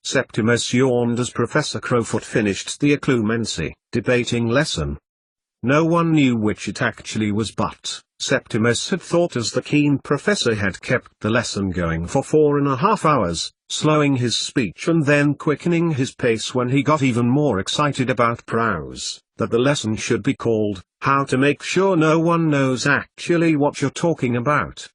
Septimus yawned as Professor Crowfoot finished the occlumency debating lesson. No one knew which it actually was, but Septimus had thought as the keen professor had kept the lesson going for 4.5 hours, slowing his speech and then quickening his pace when he got even more excited about prose, that the lesson should be called, "How to Make Sure No One Knows Actually What You're Talking About."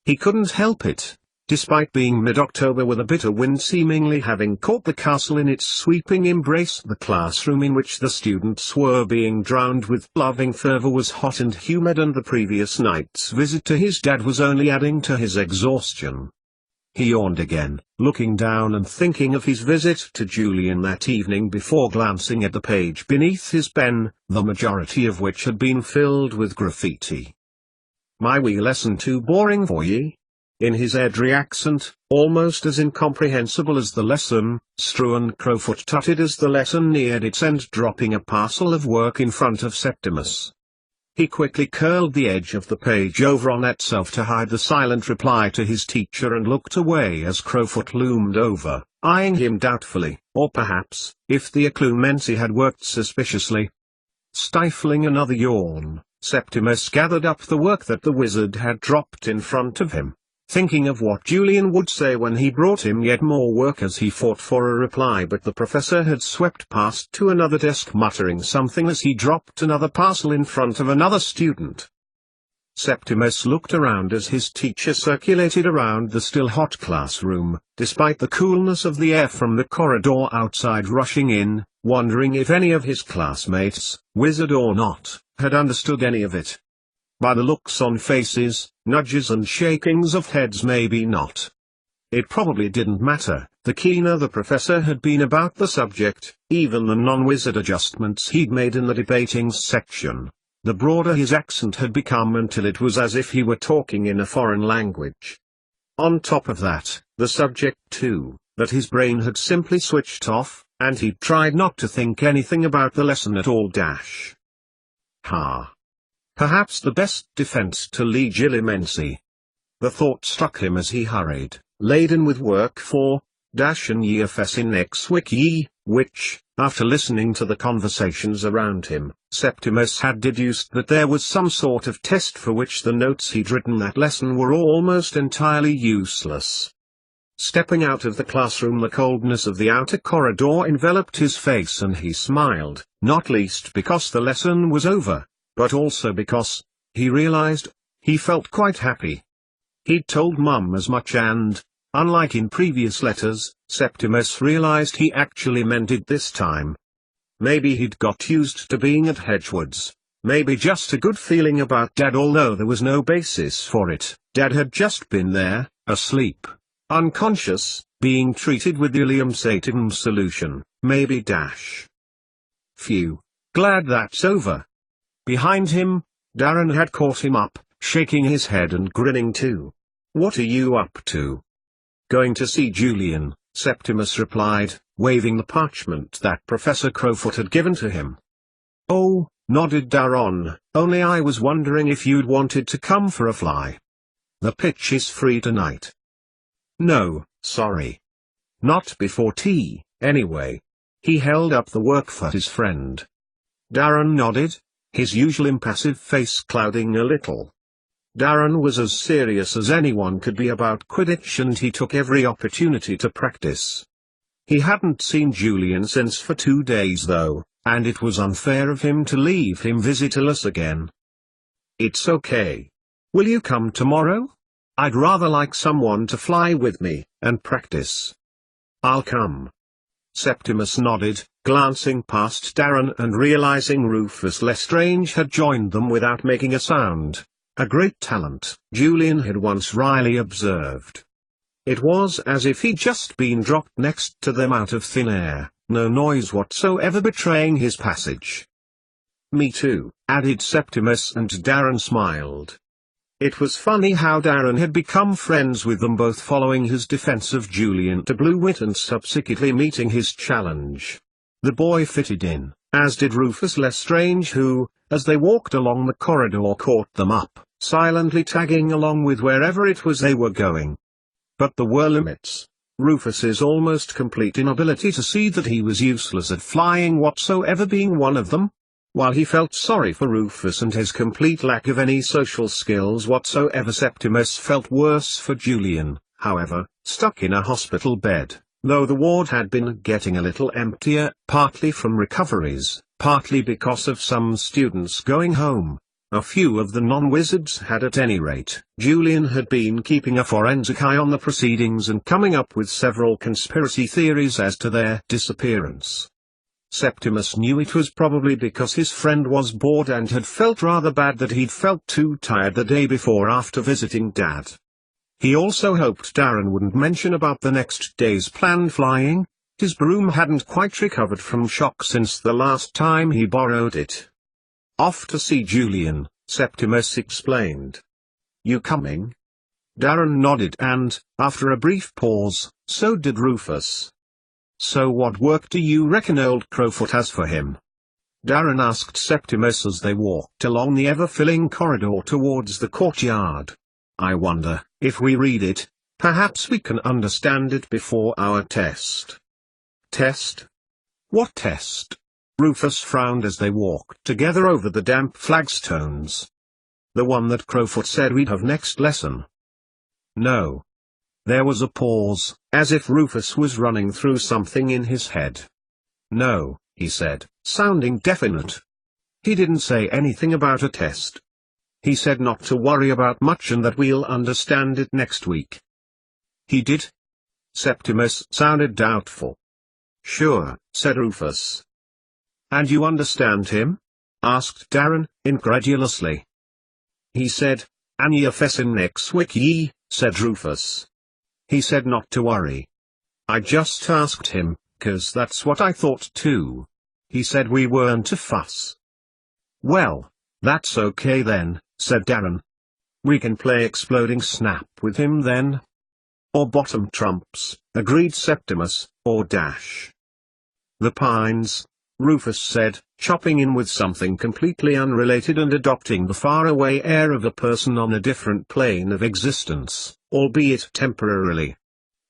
He couldn't help it. Despite being mid-October with a bitter wind seemingly having caught the castle in its sweeping embrace, the classroom in which the students were being drowned with loving fervor was hot and humid, and the previous night's visit to his dad was only adding to his exhaustion. He yawned again, looking down and thinking of his visit to Julian that evening before glancing at the page beneath his pen, the majority of which had been filled with graffiti. "My wee lesson too boring for ye?" In his airy accent, almost as incomprehensible as the lesson, Struan Crowfoot tutted as the lesson neared its end, dropping a parcel of work in front of Septimus. He quickly curled the edge of the page over on itself to hide the silent reply to his teacher and looked away as Crowfoot loomed over, eyeing him doubtfully, or perhaps, if the occlumency had worked suspiciously. Stifling another yawn, Septimus gathered up the work that the wizard had dropped in front of him, thinking of what Julian would say when he brought him yet more work as he fought for a reply, but the professor had swept past to another desk muttering something as he dropped another parcel in front of another student. Septimus looked around as his teacher circulated around the still hot classroom, despite the coolness of the air from the corridor outside rushing in, wondering if any of his classmates, wizard or not, had understood any of it. By the looks on faces, nudges and shakings of heads, maybe not. It probably didn't matter. The keener the professor had been about the subject, even the non-wizard adjustments he'd made in the debating section, the broader his accent had become until it was as if he were talking in a foreign language. On top of that, the subject too, that his brain had simply switched off, and he'd tried not to think anything about the lesson at all. Ha! Perhaps the best defense to legilimency. The thought struck him as he hurried, laden with work for an EFS in next week, which, after listening to the conversations around him, Septimus had deduced that there was some sort of test for which the notes he'd written that lesson were almost entirely useless. Stepping out of the classroom, the coldness of the outer corridor enveloped his face and he smiled, not least because the lesson was over, but also because, he realized, he felt quite happy. He'd told Mum as much and, unlike in previous letters, Septimus realized he actually meant it this time. Maybe he'd got used to being at Hedgewood's, maybe just a good feeling about Dad, although there was no basis for it. Dad had just been there, asleep, unconscious, being treated with the Ilium-Sativum solution, maybe. Phew. Glad that's over. Behind him, Darren had caught him up, shaking his head and grinning too. "What are you up to?" "Going to see Julian," Septimus replied, waving the parchment that Professor Crowfoot had given to him. "Oh," nodded Darren, "only I was wondering if you'd wanted to come for a fly. The pitch is free tonight." "No, sorry. Not before tea, anyway." He held up the work for his friend. Darren nodded, his usual impassive face clouding a little. Darren was as serious as anyone could be about Quidditch, and he took every opportunity to practice. He hadn't seen Julian since for 2 days though, and it was unfair of him to leave him visitorless again. "It's okay. Will you come tomorrow? I'd rather like someone to fly with me, and practice." "I'll come." Septimus nodded, glancing past Darren and realizing Rufus Lestrange had joined them without making a sound. A great talent, Julian had once wryly observed. It was as if he'd just been dropped next to them out of thin air, no noise whatsoever betraying his passage. "Me too," added Septimus, and Darren smiled. It was funny how Darren had become friends with them both following his defense of Julian to Blue-Wit and subsequently meeting his challenge. The boy fitted in, as did Rufus Lestrange, who, as they walked along the corridor, caught them up, silently tagging along with wherever it was they were going. But there were limits. Rufus's almost complete inability to see that he was useless at flying whatsoever being one of them. While he felt sorry for Rufus and his complete lack of any social skills whatsoever, Septimus felt worse for Julian, however, stuck in a hospital bed, though the ward had been getting a little emptier, partly from recoveries, partly because of some students going home. A few of the non-wizards had at any rate. Julian had been keeping a forensic eye on the proceedings and coming up with several conspiracy theories as to their disappearance. Septimus knew it was probably because his friend was bored and had felt rather bad that he'd felt too tired the day before after visiting Dad. He also hoped Darren wouldn't mention about the next day's planned flying. His broom hadn't quite recovered from shock since the last time he borrowed it. "Off to see Julian," Septimus explained. "You coming?" Darren nodded and, after a brief pause, so did Rufus. "So what work do you reckon old Crowfoot has for him?" Darren asked Septimus as they walked along the ever-filling corridor towards the courtyard. "I wonder, if we read it, perhaps we can understand it before our test." "Test? What test?" Rufus frowned as they walked together over the damp flagstones. "The one that Crowfoot said we'd have next lesson." "No." There was a pause, as if Rufus was running through something in his head. "No," he said, sounding definite. "He didn't say anything about a test. He said not to worry about much and that we'll understand it next week." "He did?" Septimus sounded doubtful. "Sure," said Rufus. "And you understand him?" asked Darren, incredulously. "He said, Anya fessin next week ye," said Rufus. "He said not to worry. I just asked him, 'cause that's what I thought too. He said we weren't to fuss." "Well, that's okay then," said Darren. "We can play exploding snap with him then." "Or bottom trumps," agreed Septimus, "or dash." "The pines," Rufus said, chopping in with something completely unrelated and adopting the faraway air of a person on a different plane of existence, albeit temporarily.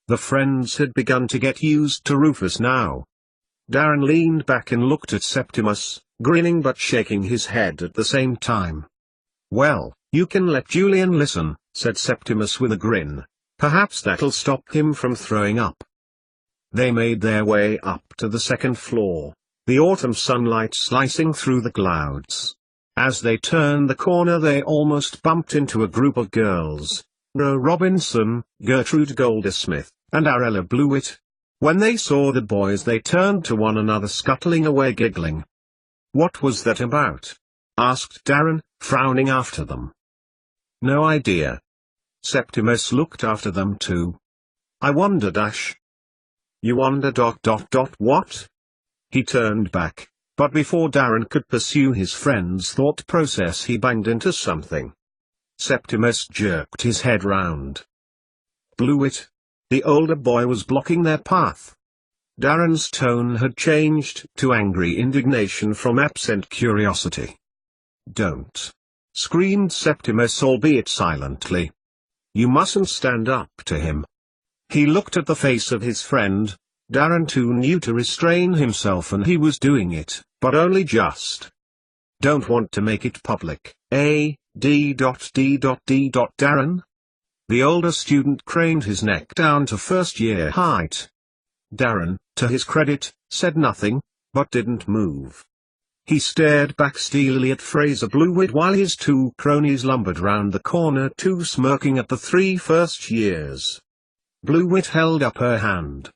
The friends had begun to get used to Rufus now. Darren leaned back and looked at Septimus, grinning but shaking his head at the same time. "Well, you can let Julian listen," said Septimus with a grin. "Perhaps that'll stop him from throwing up." They made their way up to the second floor, the autumn sunlight slicing through the clouds. As they turned the corner they almost bumped into a group of girls, Ro Robinson, Gertrude Goldsmith, and Arella Blewett. When they saw the boys they turned to one another, scuttling away giggling. "What was that about?" asked Darren, frowning after them. "No idea." Septimus looked after them too. "I wonder dash." "You wonder ... what?" He turned back, but before Darren could pursue his friend's thought process he banged into something. Septimus jerked his head round. Blewett. The older boy was blocking their path. Darren's tone had changed to angry indignation from absent curiosity. "Don't!" screamed Septimus, albeit silently. "You mustn't stand up to him." He looked at the face of his friend. Darren too knew to restrain himself, and he was doing it, but only just. "Don't want to make it public, eh, Darren?" The older student craned his neck down to first-year height. Darren, to his credit, said nothing, but didn't move. He stared back steelily at Fraser Blewett while his two cronies lumbered round the corner too, smirking at the three first years. Blewett held up her hand.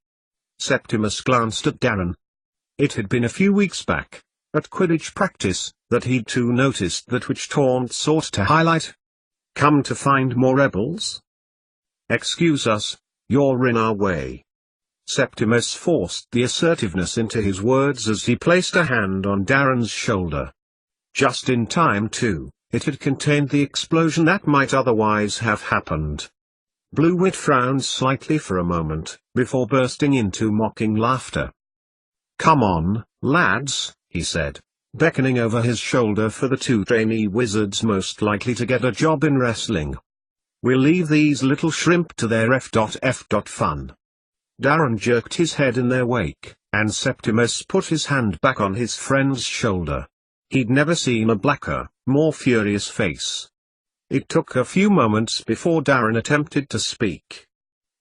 Septimus glanced at Darren. It had been a few weeks back, at Quidditch practice, that he'd too noticed that which Taunt sought to highlight. "Come to find more rebels?" "Excuse us, you're in our way." Septimus forced the assertiveness into his words as he placed a hand on Darren's shoulder. Just in time too, it had contained the explosion that might otherwise have happened. Blewett frowned slightly for a moment, before bursting into mocking laughter. "Come on, lads," he said, beckoning over his shoulder for the two trainee wizards most likely to get a job in wrestling. "We'll leave these little shrimp to their f.f. fun. Darren jerked his head in their wake, and Septimus put his hand back on his friend's shoulder. He'd never seen a blacker, more furious face. It took a few moments before Darren attempted to speak.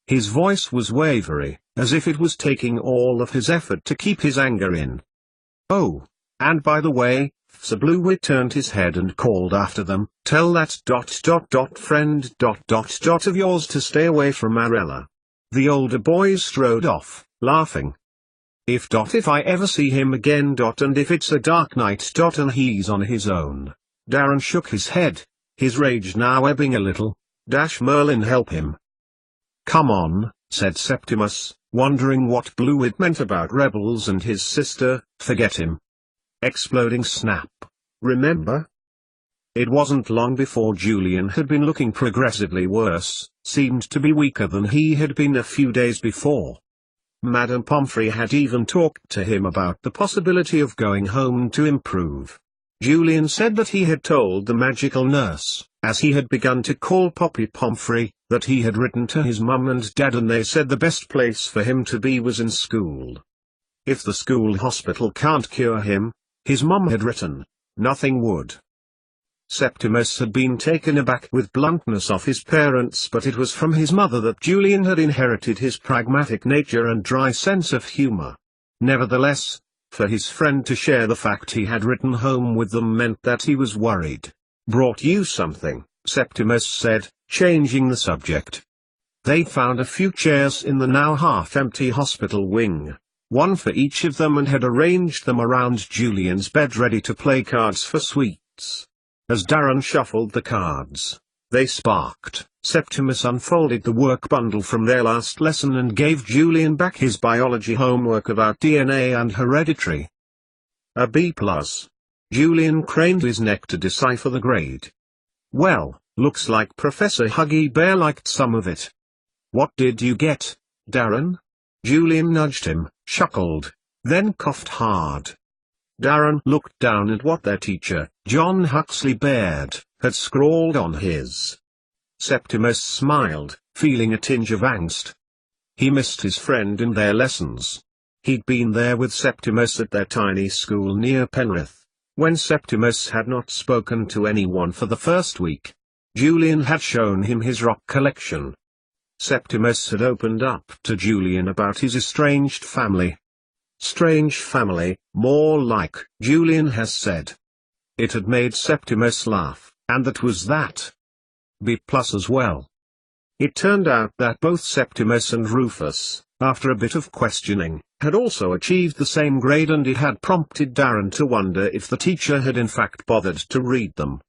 His voice was wavery, as if it was taking all of his effort to keep his anger in. "Oh, and by the way," Sir Bluewit turned his head and called after them, "tell that friend of yours to stay away from Marella." The older boys strode off, laughing. If I ever see him again and if it's a dark night and he's on his own." Darren shook his head, his rage now ebbing a little. "Merlin help him." "Come on," said Septimus, wondering what Bluewit meant about rebels and his sister. "Forget him." Exploding snap. "Remember?" It wasn't long before Julian had been looking progressively worse, seemed to be weaker than he had been a few days before. Madame Pomfrey had even talked to him about the possibility of going home to improve. Julian said that he had told the magical nurse, as he had begun to call Poppy Pomfrey, that he had written to his mum and dad and they said the best place for him to be was in school. If the school hospital can't cure him, his mum had written, nothing would. Septimus had been taken aback with bluntness of his parents, but it was from his mother that Julian had inherited his pragmatic nature and dry sense of humor. Nevertheless, for his friend to share the fact he had written home with them meant that he was worried. "Brought you something," Septimus said, changing the subject. They found a few chairs in the now half-empty hospital wing, one for each of them, and had arranged them around Julian's bed ready to play cards for sweets. As Darren shuffled the cards, they sparked. Septimus unfolded the work bundle from their last lesson and gave Julian back his biology homework about DNA and hereditary. A B+. Julian craned his neck to decipher the grade. "Well, looks like Professor Huggy Bear liked some of it." "What did you get, Darren?" Julian nudged him, chuckled, then coughed hard. Darren looked down at what their teacher, John Huxley Baird, had scrawled on his. Septimus smiled, feeling a tinge of angst. He missed his friend in their lessons. He'd been there with Septimus at their tiny school near Penrith, when Septimus had not spoken to anyone for the first week. Julian had shown him his rock collection. Septimus had opened up to Julian about his estranged family. Strange family, more like, Julian has said. It had made Septimus laugh, and that was that. B+ as well. It turned out that both Septimus and Rufus, after a bit of questioning, had also achieved the same grade, and it had prompted Darren to wonder if the teacher had in fact bothered to read them.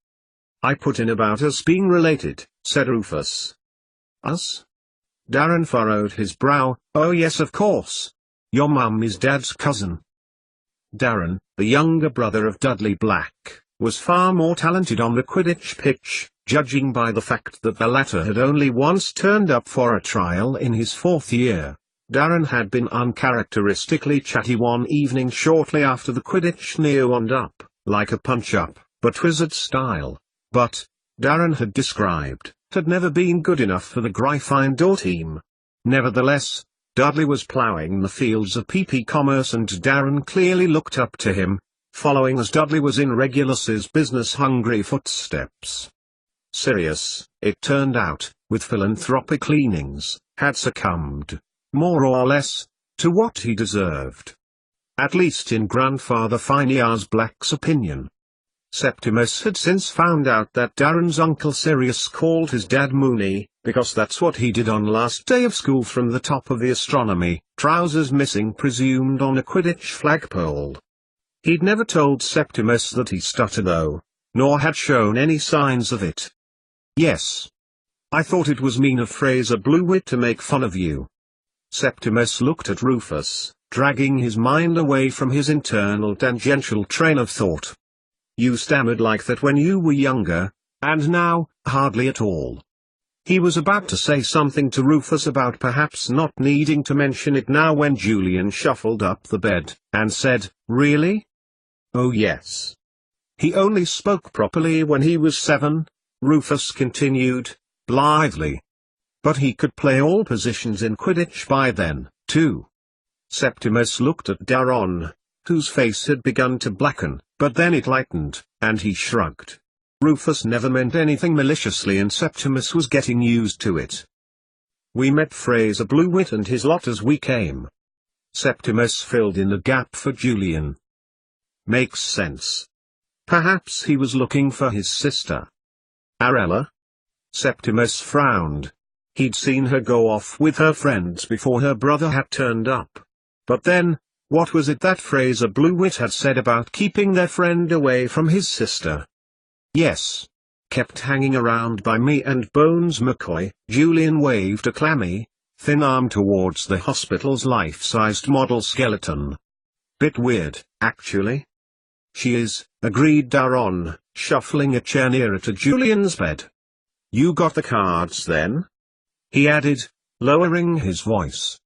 "I put in about us being related," said Rufus. "Us?" Darren furrowed his brow. "Oh yes, of course. Your mum is Dad's cousin." Darren, the younger brother of Dudley Black, was far more talented on the Quidditch pitch, judging by the fact that the latter had only once turned up for a trial in his 4th year. Darren had been uncharacteristically chatty one evening shortly after the Quidditch neo wound up, like a punch-up, but wizard style. But, Darren had described, had never been good enough for the Gryffindor team. Nevertheless, Dudley was ploughing the fields of PP commerce, and Darren clearly looked up to him, following as Dudley was in Regulus's business-hungry footsteps. Sirius, it turned out, with philanthropic leanings, had succumbed, more or less, to what he deserved. At least in Grandfather Phineas Black's opinion. Septimus had since found out that Darren's uncle Sirius called his dad Moony, because that's what he did on last day of school from the top of the astronomy, trousers missing presumed on a Quidditch flagpole. He'd never told Septimus that he stuttered though, nor had shown any signs of it. "Yes. I thought it was mean of Fraser Bluewit to make fun of you." Septimus looked at Rufus, dragging his mind away from his internal tangential train of thought. "You stammered like that when you were younger, and now, hardly at all." He was about to say something to Rufus about perhaps not needing to mention it now when Julian shuffled up the bed, and said, "Really?" "Oh yes. He only spoke properly when he was 7, Rufus continued, blithely. "But he could play all positions in Quidditch by then, 2. Septimus looked at Daron, whose face had begun to blacken, but then it lightened, and he shrugged. Rufus never meant anything maliciously and Septimus was getting used to it. We met Fraser Blewett and his lot as we came. Septimus filled in the gap for Julian. Makes sense. Perhaps he was looking for his sister. Arella? Septimus frowned. He'd seen her go off with her friends before her brother had turned up. But then, what was it that Fraser Blewett had said about keeping their friend away from his sister? Yes. Kept hanging around by me and Bones McCoy. Julian waved a clammy, thin arm towards the hospital's life-sized model skeleton. Bit weird, actually. She is, agreed Daron, shuffling a chair nearer to Julian's bed. You got the cards then? He added, lowering his voice.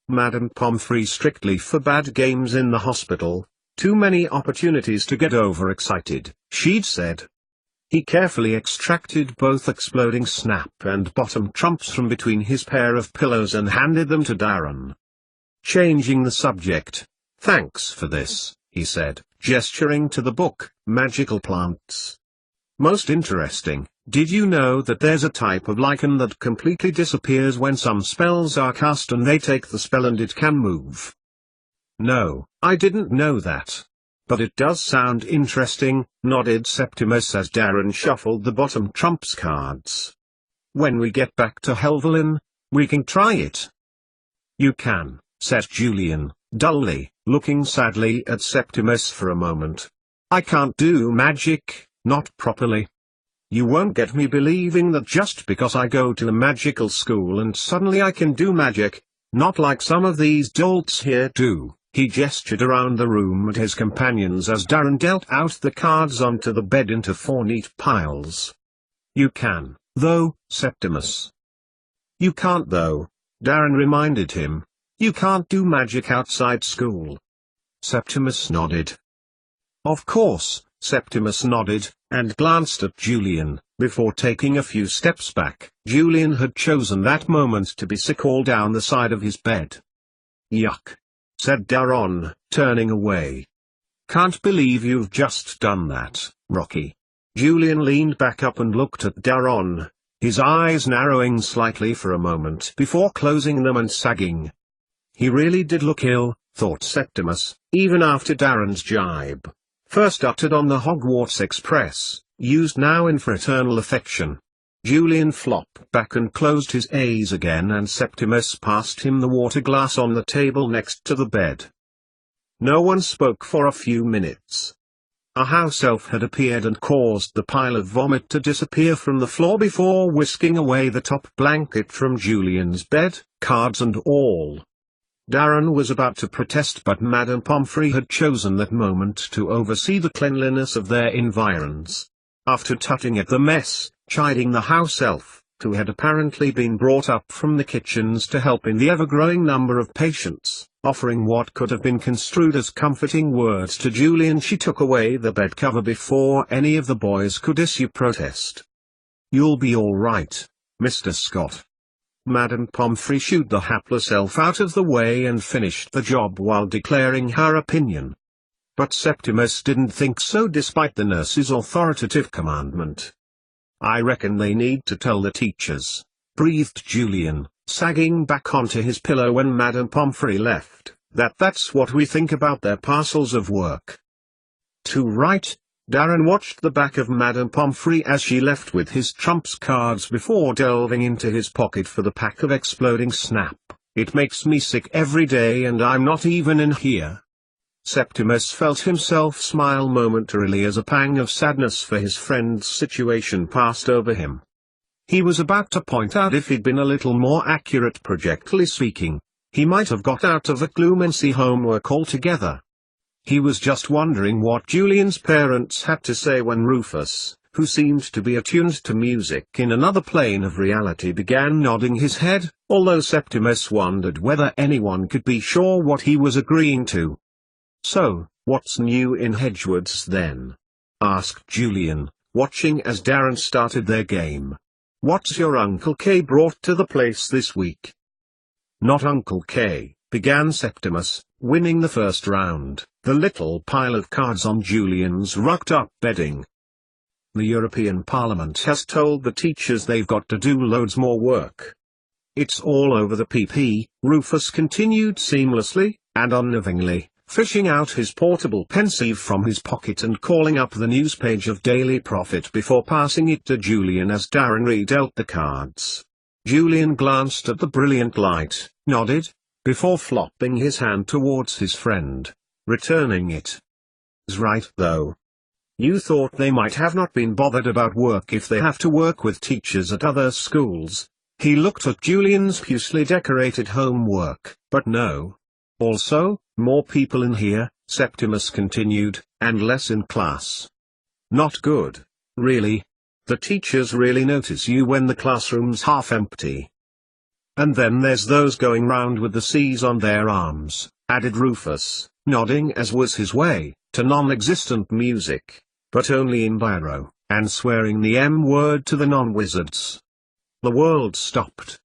Madame Pomfrey strictly forbade games in the hospital, too many opportunities to get overexcited, she'd said. He carefully extracted both exploding snap and bottom trumps from between his pair of pillows and handed them to Daron. Changing the subject, thanks for this, he said, gesturing to the book, Magical Plants. Most interesting. Did you know that there's a type of lichen that completely disappears when some spells are cast and they take the spell and it can move? No, I didn't know that. But it does sound interesting, nodded Septimus as Daron shuffled the bottom trumps cards. When we get back to Helvellyn, we can try it. You can, said Julian, dully, looking sadly at Septimus for a moment. I can't do magic, not properly. You won't get me believing that just because I go to a magical school and suddenly I can do magic, not like some of these dolts here do. He gestured around the room at his companions as Daron dealt out the cards onto the bed into 4 neat piles. You can, though, Septimus. You can't though, Daron reminded him. You can't do magic outside school. Septimus nodded. Of course, Septimus nodded, and glanced at Julian, before taking a few steps back. Julian had chosen that moment to be sick all down the side of his bed. Yuck, said Daron, turning away. Can't believe you've just done that, Rocky. Julian leaned back up and looked at Daron, his eyes narrowing slightly for a moment before closing them and sagging. He really did look ill, thought Septimus, even after Daron's jibe. First uttered on the Hogwarts Express, used now in fraternal affection. Julian flopped back and closed his eyes again and Septimus passed him the water glass on the table next to the bed. No one spoke for a few minutes. A house elf had appeared and caused the pile of vomit to disappear from the floor before whisking away the top blanket from Julian's bed, cards and all. Daron was about to protest but Madame Pomfrey had chosen that moment to oversee the cleanliness of their environs. After tutting at the mess, chiding the house elf, who had apparently been brought up from the kitchens to help in the ever-growing number of patients, offering what could have been construed as comforting words to Julian, she took away the bed cover before any of the boys could issue protest. You'll be all right, Mr. Scott. Madame Pomfrey shooed the hapless elf out of the way and finished the job while declaring her opinion. But Septimus didn't think so despite the nurse's authoritative commandment. I reckon they need to tell the teachers, breathed Julian, sagging back onto his pillow when Madame Pomfrey left, that's what we think about their parcels of work. Too right. Daron watched the back of Madame Pomfrey as she left with his trumps cards before delving into his pocket for the pack of exploding snap. It makes me sick every day and I'm not even in here. Septimus felt himself smile momentarily as a pang of sadness for his friend's situation passed over him. He was about to point out if he'd been a little more accurate projectly speaking, he might have got out of the Clumency homework altogether. He was just wondering what Julian's parents had to say when Rufus, who seemed to be attuned to music in another plane of reality, began nodding his head, although Septimus wondered whether anyone could be sure what he was agreeing to. So, what's new in Hedgewoods then? Asked Julian, watching as Daron started their game. What's your Uncle K brought to the place this week? Not Uncle K, began Septimus, winning the first round, the little pile of cards on Julian's rucked-up bedding. The European Parliament has told the teachers they've got to do loads more work. It's all over the PP, Rufus continued seamlessly, and unnervingly, fishing out his portable pensieve from his pocket and calling up the news page of Daily Prophet before passing it to Julian as Darren redealt the cards. Julian glanced at the brilliant light, nodded, before flopping his hand towards his friend, returning it. "'S right though. You thought they might have not been bothered about work if they have to work with teachers at other schools." He looked at Julian's pucely decorated homework, but no. "Also, more people in here," Septimus continued, "and less in class. Not good, really. The teachers really notice you when the classroom's half empty. And then there's those going round with the C's on their arms," added Rufus, nodding as was his way, to non-existent music, but only in biro, and swearing the M-word to the non-wizards. The world stopped.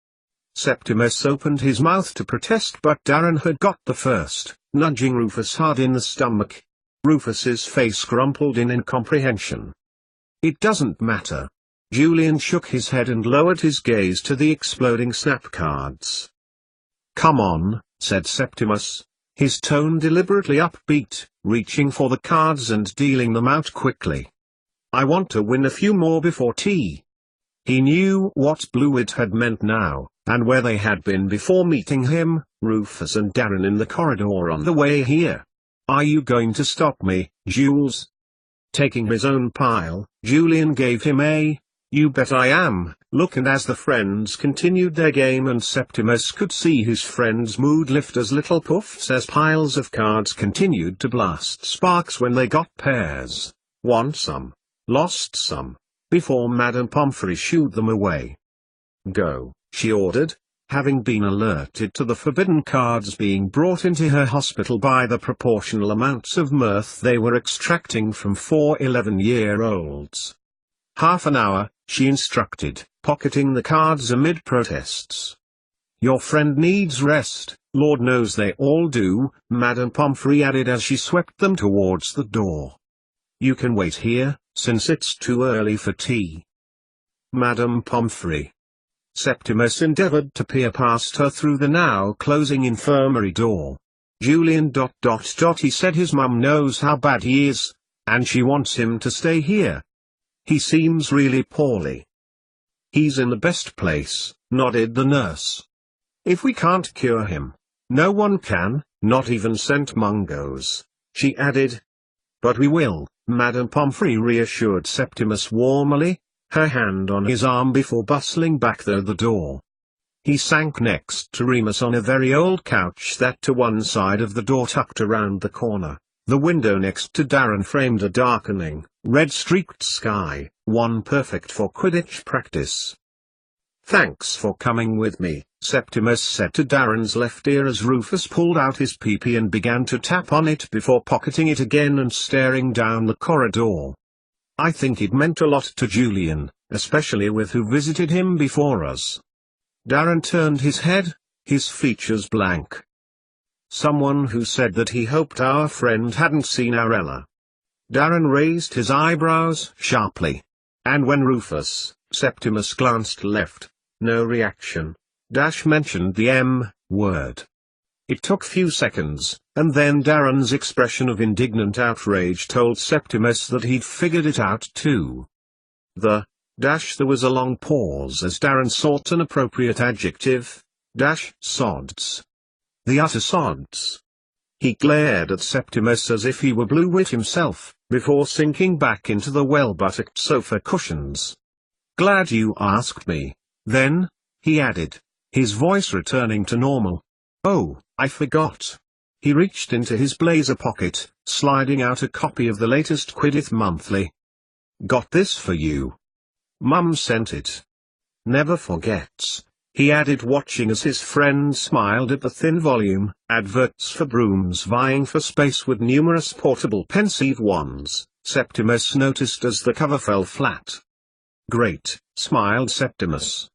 Septimus opened his mouth to protest, but Darren had got the first, nudging Rufus hard in the stomach. Rufus's face crumpled in incomprehension. "It doesn't matter." Julian shook his head and lowered his gaze to the exploding snap cards. "Come on," said Septimus, his tone deliberately upbeat, reaching for the cards and dealing them out quickly. "I want to win a few more before tea." He knew what Blue It had meant now, and where they had been before meeting him, Rufus and Darren in the corridor on the way here. "Are you going to stop me, Jules?" Taking his own pile, Julian gave him a "You bet I am" look, and as the friends continued their game and Septimus could see his friend's mood lift as little puffs as piles of cards continued to blast sparks when they got pairs, won some, lost some, before Madame Pomfrey shooed them away. "Go," she ordered, having been alerted to the forbidden cards being brought into her hospital by the proportional amounts of mirth they were extracting from 4 11-year-olds. "Half an hour," she instructed, pocketing the cards amid protests. "Your friend needs rest, Lord knows they all do," Madame Pomfrey added as she swept them towards the door. "You can wait here, since it's too early for tea." "Madame Pomfrey." Septimus endeavored to peer past her through the now closing infirmary door. "Julian ... he said his mum knows how bad he is, and she wants him to stay here. He seems really poorly." "He's in the best place," nodded the nurse. "If we can't cure him, no one can, not even St. Mungo's," she added. "But we will," Madame Pomfrey reassured Septimus warmly, her hand on his arm before bustling back through the door. He sank next to Remus on a very old couch that to one side of the door tucked around the corner. The window next to Darren framed a darkening, red-streaked sky, one perfect for Quidditch practice. "Thanks for coming with me," Septimus said to Darren's left ear as Rufus pulled out his PP and began to tap on it before pocketing it again and staring down the corridor. "I think it meant a lot to Julian, especially with who visited him before us." Darren turned his head, his features blank. "Someone who said that he hoped our friend hadn't seen Arella." Darren raised his eyebrows sharply. And when Rufus, Septimus glanced left, no reaction. Mentioned the M-word. It took few seconds, and then Darren's expression of indignant outrage told Septimus that he'd figured it out too. There was a long pause as Darren sought an appropriate adjective. Sods. The utter sods. He glared at Septimus as if he were Blue Wit himself, before sinking back into the well-buttocked sofa cushions. "Glad you asked me, then," he added, his voice returning to normal. "Oh, I forgot." He reached into his blazer pocket, sliding out a copy of the latest Quidditch Monthly. "Got this for you. Mum sent it. Never forgets," he added, watching as his friend smiled at the thin volume, adverts for brooms vying for space with numerous portable pensive wands, Septimus noticed as the cover fell flat. "Great," smiled Septimus.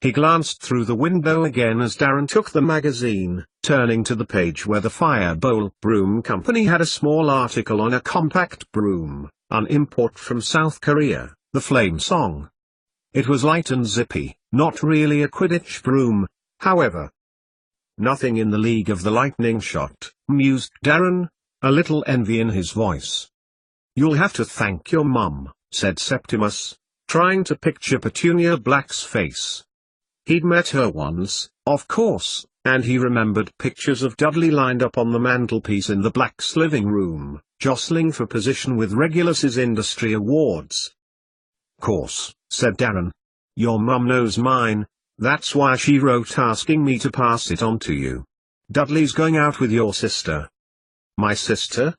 He glanced through the window again as Darren took the magazine, turning to the page where the Firebolt Broom Company had a small article on a compact broom, an import from South Korea, the Flame Song. It was light and zippy, not really a Quidditch broom, however. Nothing in the League of the Lightning Shot, mused Darren, a little envy in his voice. You'll have to thank your mum, said Septimus, trying to picture Petunia Black's face. He'd met her once, of course, and he remembered pictures of Dudley lined up on the mantelpiece in the Blacks' living room, jostling for position with Regulus's industry awards. Course, said Darren. Your mum knows mine, that's why she wrote asking me to pass it on to you. Dudley's going out with your sister. My sister?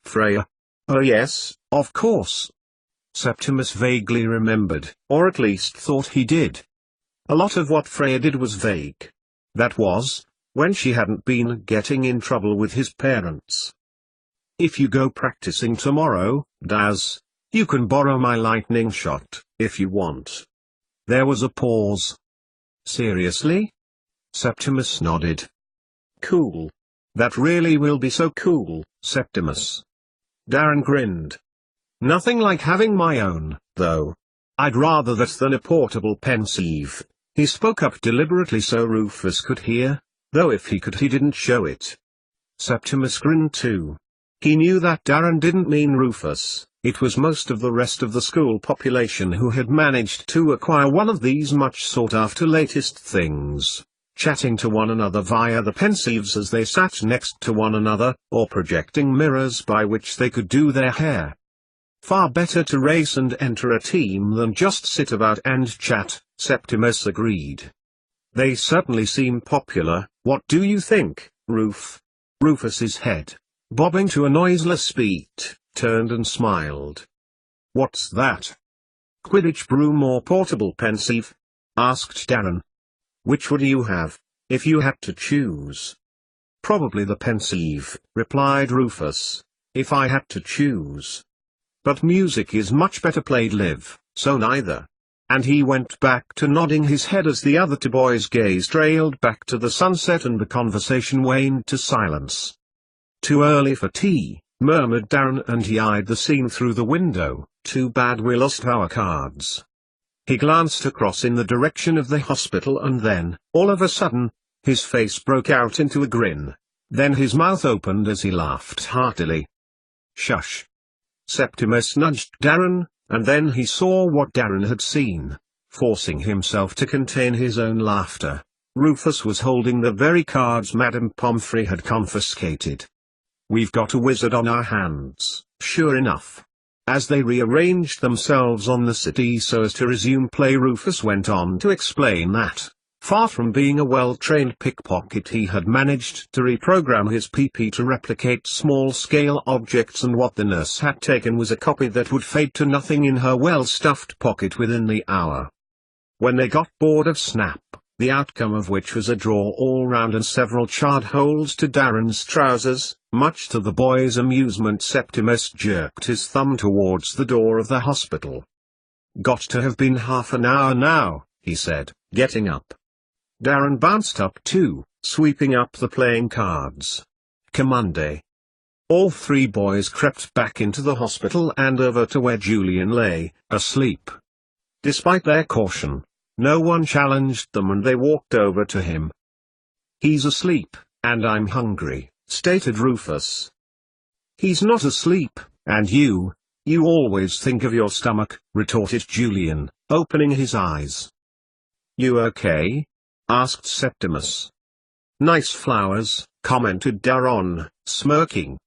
Freya. Oh yes, of course. Septimus vaguely remembered, or at least thought he did. A lot of what Freya did was vague. That was, when she hadn't been getting in trouble with his parents. If you go practicing tomorrow, Daz, you can borrow my lightning shot, if you want. There was a pause. Seriously? Septimus nodded. Cool. That really will be so cool, Septimus. Darren grinned. Nothing like having my own, though. I'd rather that than a portable pensieve. He spoke up deliberately so Rufus could hear, though if he could he didn't show it. Septimus grinned too. He knew that Darren didn't mean Rufus, it was most of the rest of the school population who had managed to acquire one of these much sought-after latest things, chatting to one another via the pensieves as they sat next to one another, or projecting mirrors by which they could do their hair. Far better to race and enter a team than just sit about and chat, Septimus agreed. They certainly seem popular, what do you think, Ruf? Rufus's head, bobbing to a noiseless beat, turned and smiled. What's that? Quidditch broom or portable pensieve? Asked Darren. Which would you have, if you had to choose? Probably the pensieve, replied Rufus, if I had to choose. But music is much better played live, so neither. And he went back to nodding his head as the other two boys' gaze trailed back to the sunset and the conversation waned to silence. Too early for tea, murmured Darren, and he eyed the scene through the window. Too bad we lost our cards. He glanced across in the direction of the hospital and then, all of a sudden, his face broke out into a grin. Then his mouth opened as he laughed heartily. Shush. Septimus nudged Darren, and then he saw what Darren had seen. Forcing himself to contain his own laughter, Rufus was holding the very cards Madame Pomfrey had confiscated. We've got a wizard on our hands, sure enough. As they rearranged themselves on the settee so as to resume play, Rufus went on to explain that, far from being a well-trained pickpocket, he had managed to reprogram his PP to replicate small-scale objects, and what the nurse had taken was a copy that would fade to nothing in her well-stuffed pocket within the hour. When they got bored of Snap, the outcome of which was a draw all round and several charred holes to Darren's trousers, much to the boys' amusement, Septimus jerked his thumb towards the door of the hospital. Got to have been half an hour now, he said, getting up. Darren bounced up too, sweeping up the playing cards. Commande. All three boys crept back into the hospital and over to where Julian lay, asleep. Despite their caution, no one challenged them and they walked over to him. He's asleep, and I'm hungry, stated Rufus. He's not asleep, and you always think of your stomach, retorted Julian, opening his eyes. You okay? Asked Septimus. Nice flowers, commented Darren, smirking.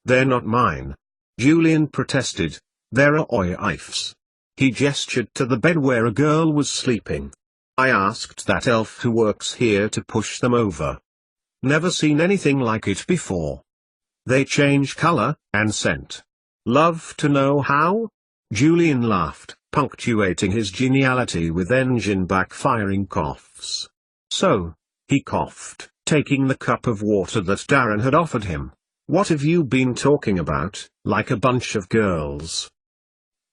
They're not mine. Julian protested. They're Oif's. He gestured to the bed where a girl was sleeping. I asked that elf who works here to push them over. Never seen anything like it before. They change color, and scent. Love to know how? Julian laughed, punctuating his geniality with engine backfiring coughs. So, he coughed, taking the cup of water that Darren had offered him. What have you been talking about, like a bunch of girls?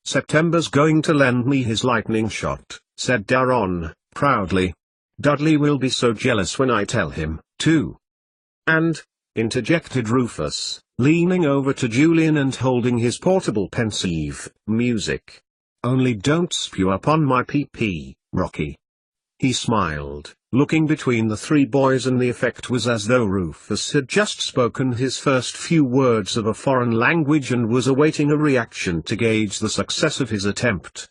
September's going to lend me his lightning shot, said Darren, proudly. "Dudley will be so jealous when I tell him, too." "And," interjected Rufus, leaning over to Julian and holding his portable pensieve, "music. Only don't spew upon my PP, Rocky." He smiled, looking between the three boys, and the effect was as though Rufus had just spoken his first few words of a foreign language and was awaiting a reaction to gauge the success of his attempt.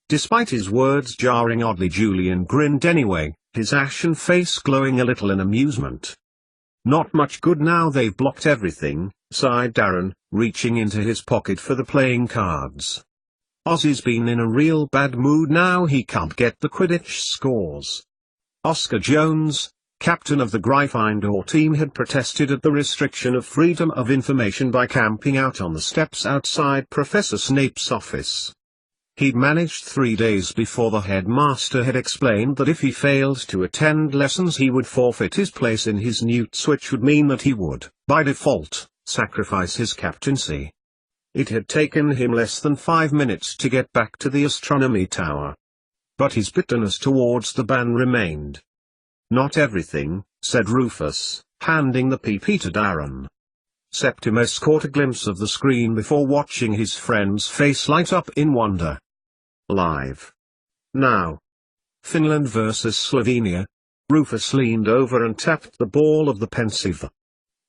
Despite his words jarring oddly, Julian grinned anyway, his ashen face glowing a little in amusement. "Not much good now they've blocked everything," sighed Darren, reaching into his pocket for the playing cards. "Ozzy's been in a real bad mood now he can't get the Quidditch scores." Oscar Jones, captain of the Gryffindor team, had protested at the restriction of freedom of information by camping out on the steps outside Professor Snape's office. He'd managed 3 days before the headmaster had explained that if he failed to attend lessons he would forfeit his place in his newts, which would mean that he would, by default, sacrifice his captaincy. It had taken him less than 5 minutes to get back to the astronomy tower. But his bitterness towards the ban remained. "Not everything," said Rufus, handing the PP to Darren. Septimus caught a glimpse of the screen before watching his friend's face light up in wonder. "Live. Now. Finland versus Slovenia." Rufus leaned over and tapped the ball of the pensieve.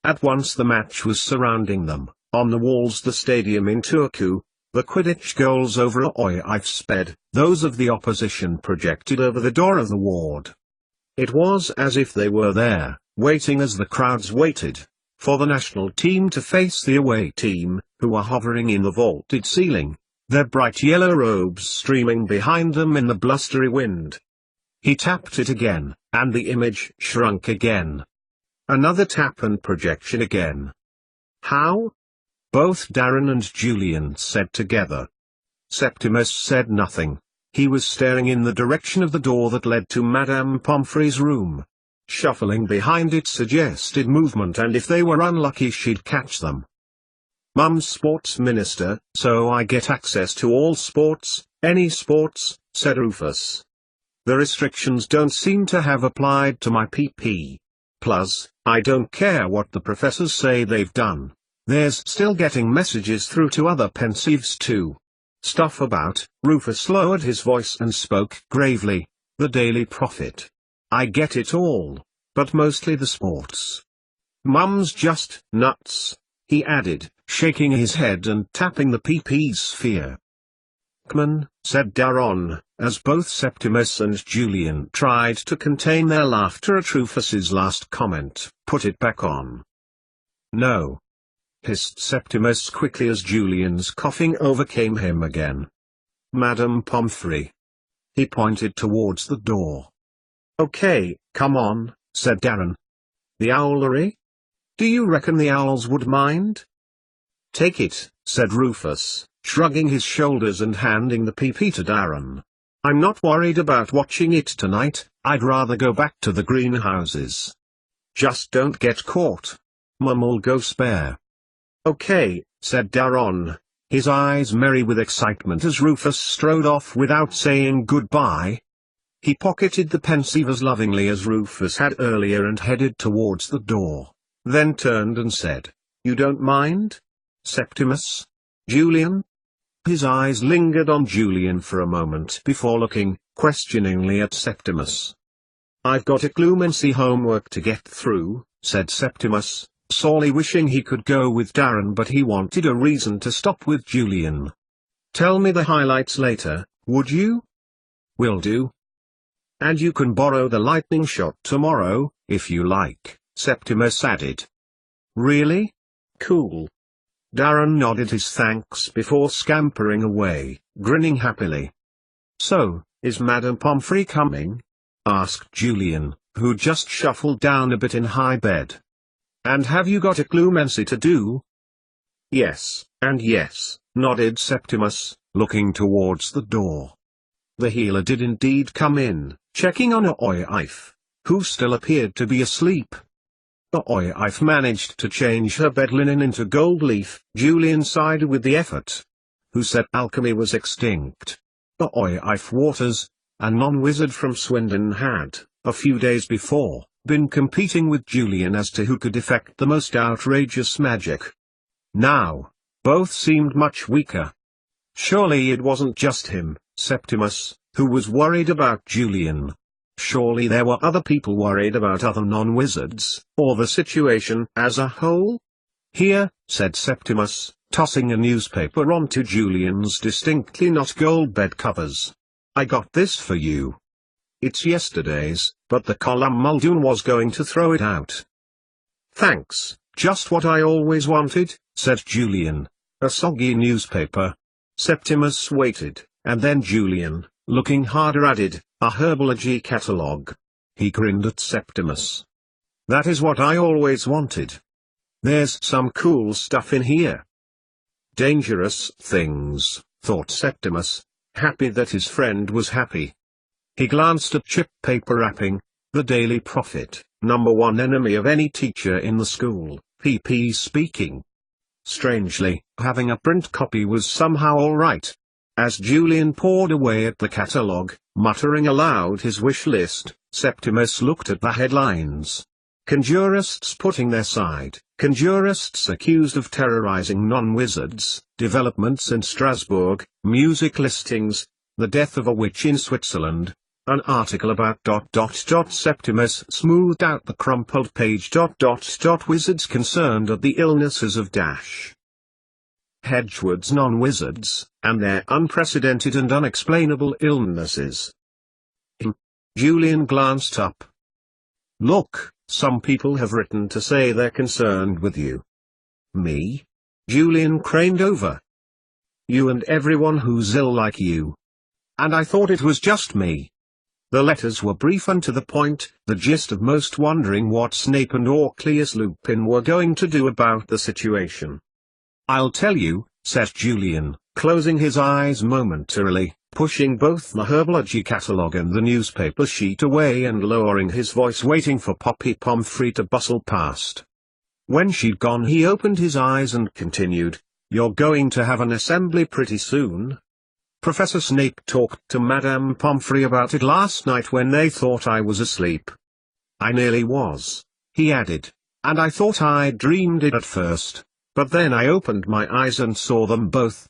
At once the match was surrounding them. On the walls the stadium in Turku, the Quidditch goals over Oife sped, those of the opposition projected over the door of the ward. It was as if they were there, waiting as the crowds waited, for the national team to face the away team, who were hovering in the vaulted ceiling, their bright yellow robes streaming behind them in the blustery wind. He tapped it again, and the image shrunk again. Another tap and projection again. "How?" both Darren and Julian said together. Septimus said nothing. He was staring in the direction of the door that led to Madame Pomfrey's room. Shuffling behind it suggested movement, and if they were unlucky she'd catch them. "Mum's sports minister, so I get access to all sports, any sports," said Rufus. "The restrictions don't seem to have applied to my PP. Plus, I don't care what the professors say they've done. There's still getting messages through to other pensieves too. Stuff about," Rufus lowered his voice and spoke gravely, "the Daily Prophet. I get it all, but mostly the sports. Mum's just nuts," he added, shaking his head and tapping the PP sphere. "Come on," said Darren, as both Septimus and Julian tried to contain their laughter at Rufus's last comment. "Put it back on." "No," hissed Septimus quickly as Julian's coughing overcame him again. "Madame Pomfrey." He pointed towards the door. "Okay, come on," said Darren. "The owlery? Do you reckon the owls would mind?" "Take it," said Rufus, shrugging his shoulders and handing the PP to Darren. "I'm not worried about watching it tonight, I'd rather go back to the greenhouses. Just don't get caught. Mum'll go spare." "Okay," said Darren, his eyes merry with excitement as Rufus strode off without saying goodbye. He pocketed the pensieve as lovingly as Rufus had earlier and headed towards the door, then turned and said, "You don't mind? Septimus? Julian?" His eyes lingered on Julian for a moment before looking questioningly at Septimus. "I've got Occlumency homework to get through," said Septimus, sorely wishing he could go with Darren, but he wanted a reason to stop with Julian. "Tell me the highlights later, would you?" "Will do. And you can borrow the lightning shot tomorrow, if you like," Septimus added. "Really? Cool." Darren nodded his thanks before scampering away, grinning happily. "So, is Madame Pomfrey coming?" asked Julian, who just shuffled down a bit in high bed. "And have you got Occlumency to do?" "Yes, and yes," nodded Septimus, looking towards the door. The healer did indeed come in, checking on Oife, who still appeared to be asleep. Oife managed to change her bed linen into gold leaf. Julian sided with the effort. Who said alchemy was extinct? Oife Waters, A non-wizard from Swindon had, a few days before, been competing with Julian as to who could effect the most outrageous magic. Now, both seemed much weaker. Surely it wasn't just him, Septimus, who was worried about Julian. Surely there were other people worried about other non-wizards, or the situation as a whole? "Here," said Septimus, tossing a newspaper onto Julian's distinctly not gold bed covers. "I got this for you. It's yesterday's, but the column Muldoon was going to throw it out." "Thanks, just what I always wanted," said Julian. "A soggy newspaper." Septimus waited, and then Julian, looking harder, added, "A herbology catalogue." He grinned at Septimus. "That is what I always wanted. There's some cool stuff in here." Dangerous things, thought Septimus, happy that his friend was happy. He glanced at chip paper wrapping, the Daily Prophet, #1 enemy of any teacher in the school, PP speaking. Strangely, having a print copy was somehow all right. As Julian pored away at the catalogue, muttering aloud his wish list, Septimus looked at the headlines. Conjurists putting their side, conjurists accused of terrorizing non-wizards, developments in Strasbourg, music listings, the death of a witch in Switzerland, an article about ... Septimus smoothed out the crumpled page ... Wizards concerned at the illnesses of ... Hedgewood's non-wizards, and their unprecedented and unexplainable illnesses. Julian glanced up. "Look, some people have written to say they're concerned with you." "Me?" Julian craned over. "You and everyone who's ill like you. And I thought it was just me." The letters were brief and to the point, the gist of most wondering what Snape and Orclius Lupin were going to do about the situation. "I'll tell you," said Julian, closing his eyes momentarily, pushing both the herbology catalogue and the newspaper sheet away and lowering his voice, waiting for Poppy Pomfrey to bustle past. When she'd gone he opened his eyes and continued, "You're going to have an assembly pretty soon. Professor Snape talked to Madame Pomfrey about it last night when they thought I was asleep. I nearly was," he added, "and I thought I dreamed it at first, but then I opened my eyes and saw them both.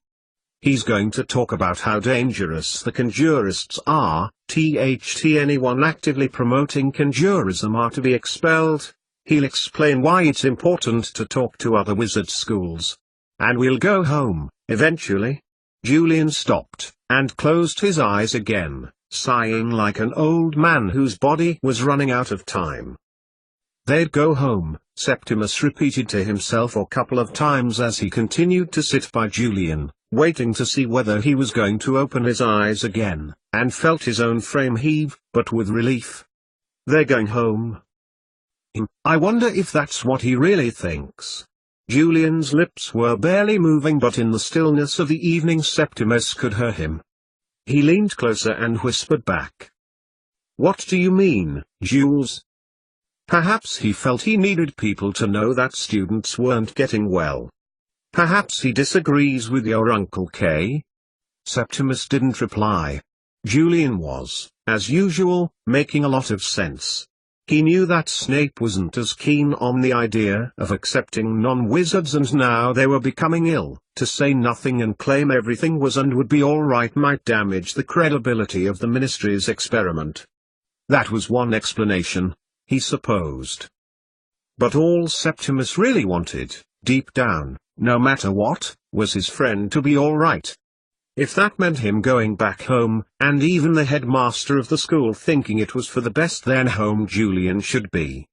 He's going to talk about how dangerous the conjurists are, anyone actively promoting conjurism are to be expelled. He'll explain why it's important to talk to other wizard schools. And we'll go home, eventually." Julian stopped, and closed his eyes again, sighing like an old man whose body was running out of time. "They'd go home," Septimus repeated to himself a couple of times as he continued to sit by Julian, waiting to see whether he was going to open his eyes again, and felt his own frame heave, but with relief. "They're going home. I wonder if that's what he really thinks." Julian's lips were barely moving, but in the stillness of the evening Septimus could hear him. He leaned closer and whispered back. "What do you mean, Jules?" Perhaps he felt he needed people to know that students weren't getting well. "Perhaps he disagrees with your Uncle K?" Septimus didn't reply. Julian was, as usual, making a lot of sense. He knew that Snape wasn't as keen on the idea of accepting non-wizards, and now they were becoming ill. To say nothing and claim everything was and would be all right might damage the credibility of the Ministry's experiment. That was one explanation, he supposed. But all Septimus really wanted, deep down, no matter what, was his friend to be all right. If that meant him going back home, and even the headmaster of the school thinking it was for the best, then home Julian should be.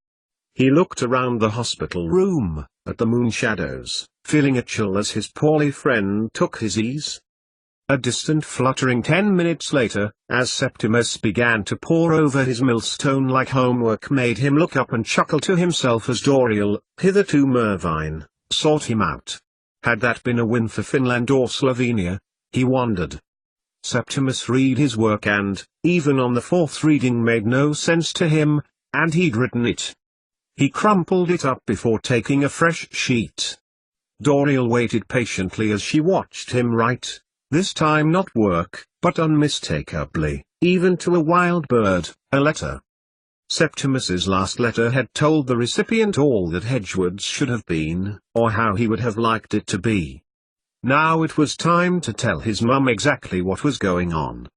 He looked around the hospital room, at the moon shadows, feeling a chill as his poorly friend took his ease. A distant fluttering 10 minutes later, as Septimus began to pore over his millstone-like homework, made him look up and chuckle to himself as Doriel, hitherto Mervine, sought him out. Had that been a win for Finland or Slovenia? He wondered. Septimus read his work and, even on the fourth reading, made no sense to him, and he'd written it. He crumpled it up before taking a fresh sheet. Doriel waited patiently as she watched him write, this time not work, but unmistakably, even to a wild bird, a letter. Septimus's last letter had told the recipient all that Hedgewood's should have been, or how he would have liked it to be. Now it was time to tell his mum exactly what was going on.